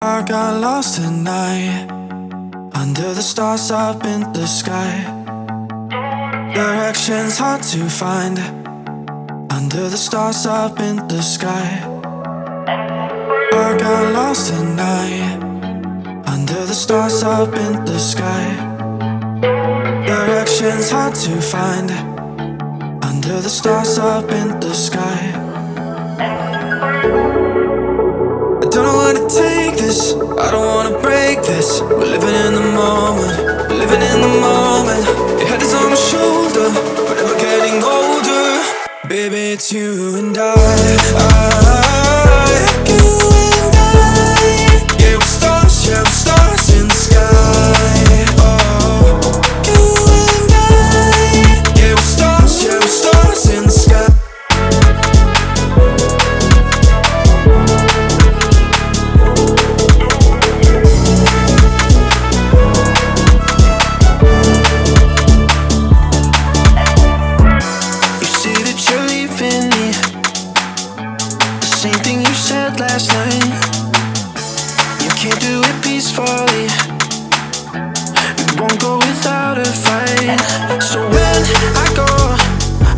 I got lost tonight, under the stars up in the sky. Directions hard to find, under the stars up in the sky. I got lost tonight, under the stars up in the sky. Directions hard to find, under the stars up in the sky. I don't know where to take this, I don't wanna break this. We're living in the moment, we're living in the moment. Your head is on my shoulder, we're never getting older. Baby, it's you and I. You and I. Yeah, we're stars in the sky. Oh, you and I. Yeah, we're stars in the sky. Same thing you said last night. You can't do it peacefully. It won't go without a fight. So when I go,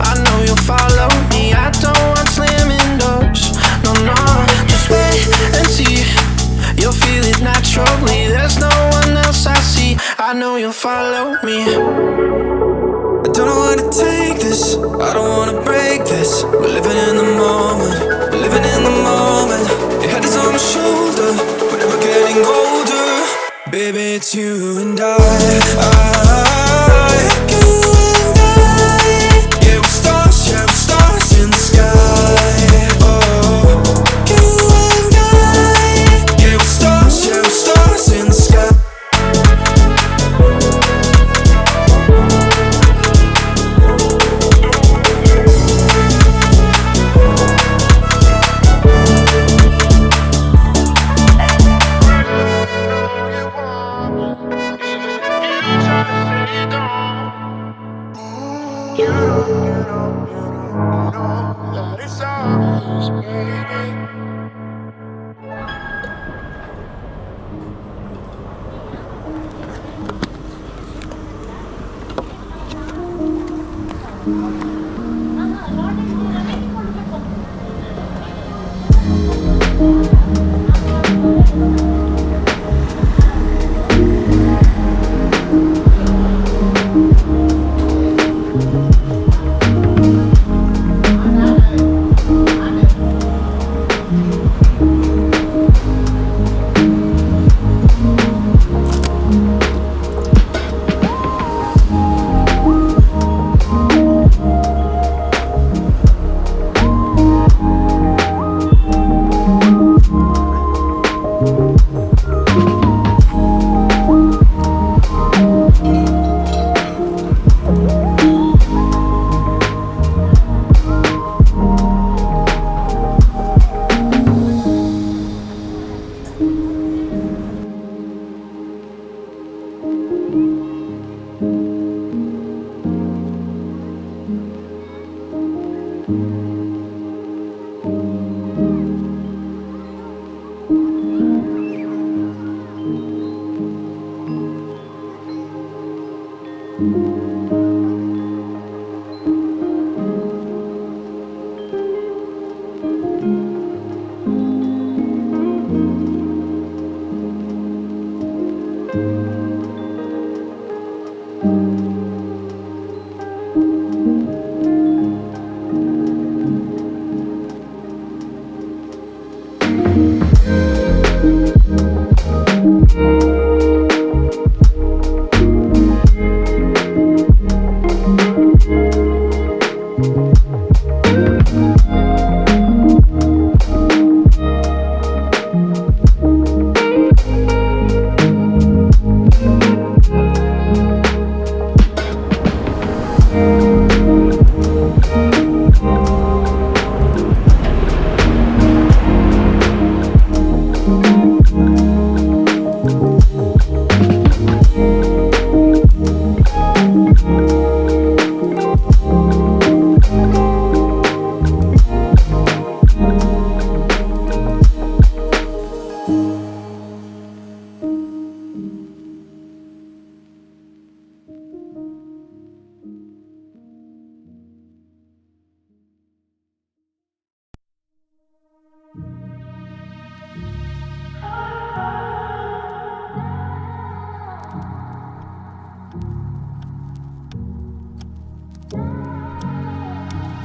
I know you'll follow me. I don't want slamming doors. No, no, just wait and see. You'll feel it naturally. There's no one else I see. I know you'll follow me. I don't know where to take this, I don't wanna break this. We're living in the moment, we're living in the moment. Your head is on my shoulder, we're never getting older. Baby, it's you and I. You and I. Yeah, we're stars in the sky. Oh, you and I. Yeah, we're stars in the sky. You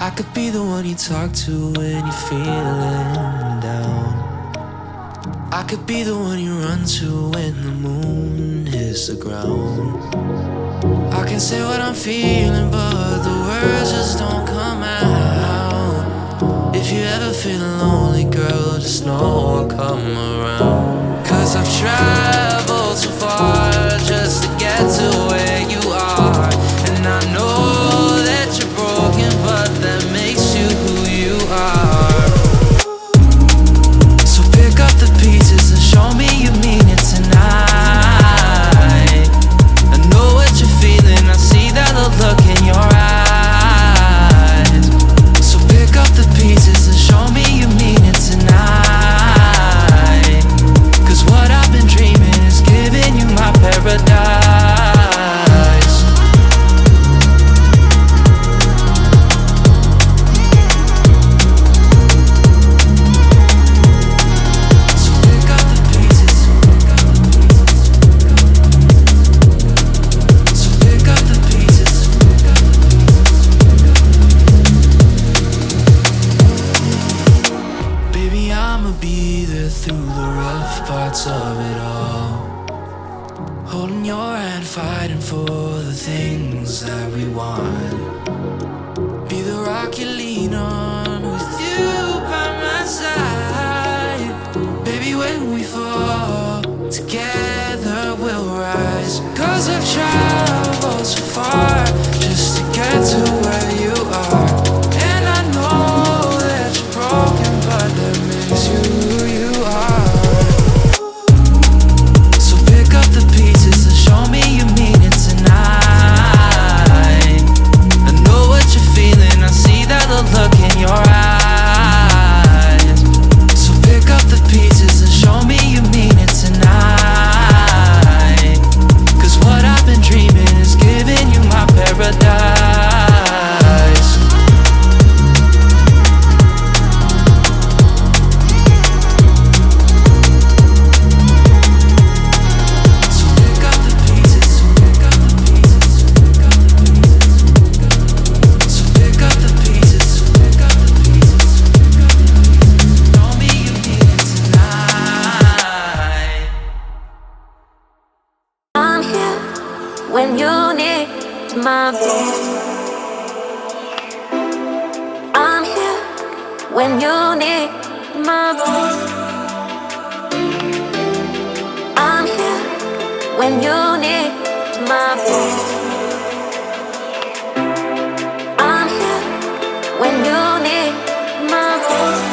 I could be the one you talk to when you're feeling down. I could be the one you run to when the moon hits the ground. I can say what I'm feeling, but the words just don't come out. If you ever feel lonely, girl, just know I'll come around. Cause I've traveled so far just to get to where you are. And I know that you're broken, but that makes you who you are. So pick up the pieces and show me you mean it tonight. I know what you're feeling, I see that look in your eyes. So pick up the pieces and show me you mean it tonight. Cause what I've been dreaming is giving you my paradise. Through the rough parts of it all, holding your hand, fighting for the things that we want. Be the rock you lean on, with you by my side. Baby, when we fall, together we'll rise. Cause I've traveled so far just to get to where you are. And I know that you're broken, but that makes you who you are. So pick up the pieces and show me you mean it tonight. I know what you're feeling, I see that look in your eyes. So pick up the pieces and show me you mean it tonight. Cause what I've been dreaming is giving you my paradise. When you need my voice, I'm here. When you need my voice, I'm here. When you need my voice, I'm here. When you need my voice.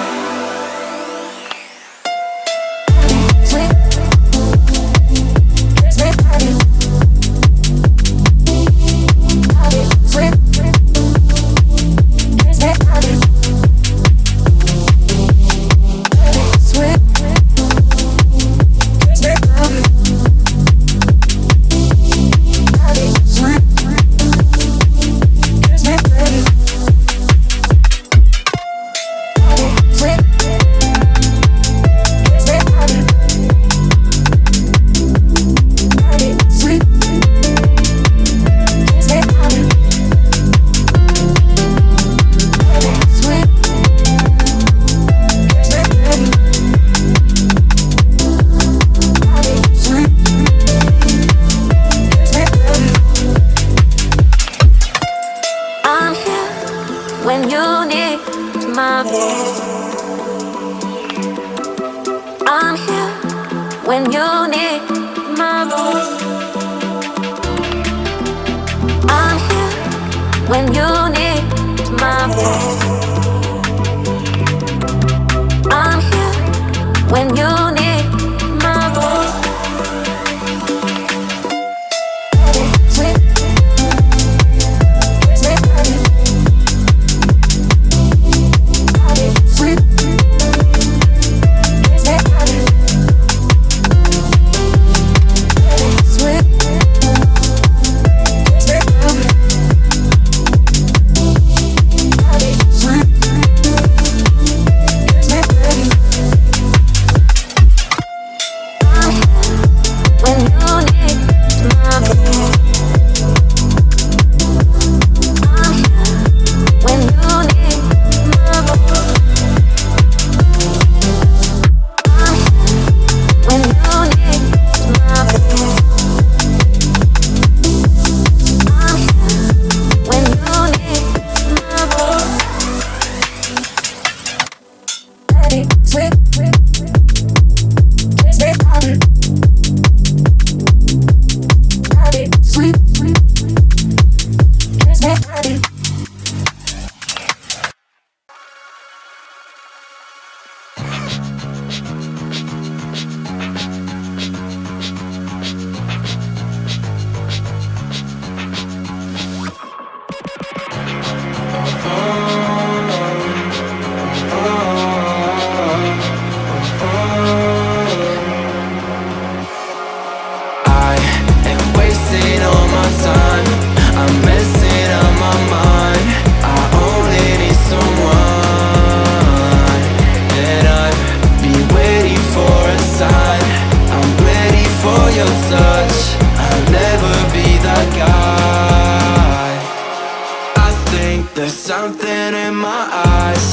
your touch. I'll never be that guy. I think there's something in my eyes.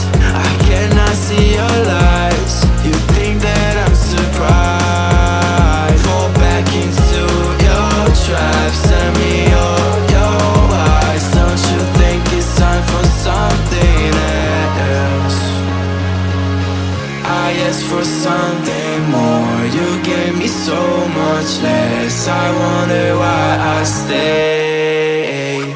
I cannot see your lies. You think that I'm surprised. Fall back into your trap. Send me your eyes. Don't you think it's time for something else? I asked for something more. You gave me so much less. I wonder why I stayed.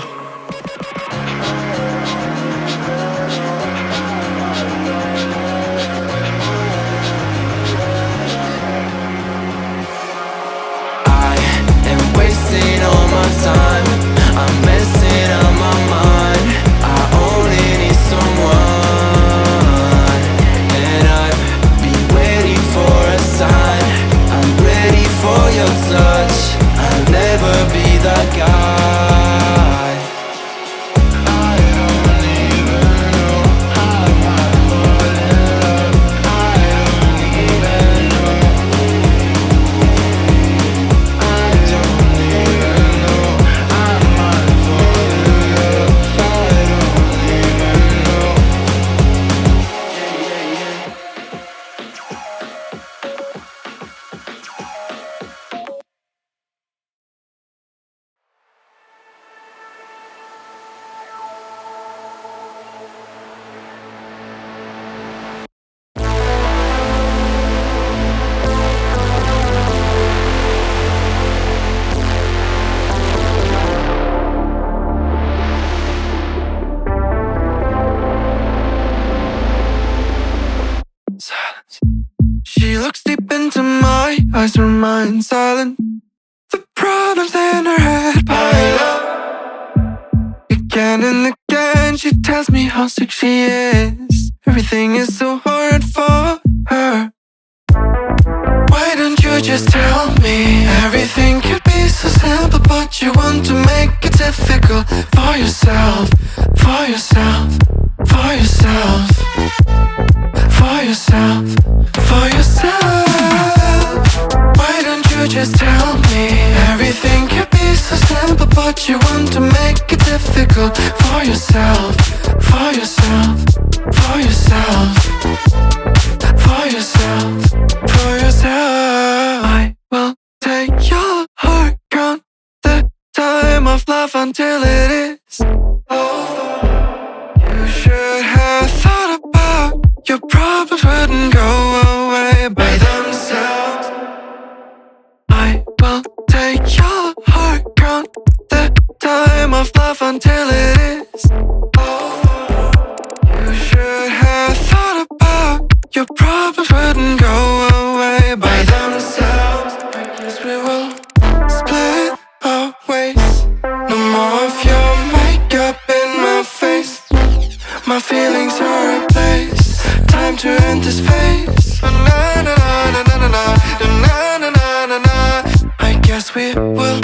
I am wasting all my time. I'm messing up my mind. I only need someone, and I've been waiting for a sign. I'm ready for your touch. I'll never be that guy. I don't even know how I fall in love. I don't even know. I don't even know I might fall in love. I don't even know. Silence. She looks deep into my eyes, remain silent. The problems in her head pile up. Again and again she tells me how sick she is. Everything is so hard for her. Why don't you just tell me? Everything could be so simple, but you want to make it difficult for yourself, for yourself, for yourself, for yourself, for yourself. Why don't you just tell me? Everything could be so simple, but you want to make it difficult for yourself, for yourself, for yourself, for yourself, for yourself. I will take your heart, count the time of love until it is over. You should have thought about your problems wouldn't go away by themselves. I will take your heart, count the time of love until it is over. You should have thought about your problems wouldn't go away by themselves. I guess we will split our ways. No more of your makeup in my face. My feelings are replaced. Time to end this phase. Na na na na na na na na na na na. I guess we will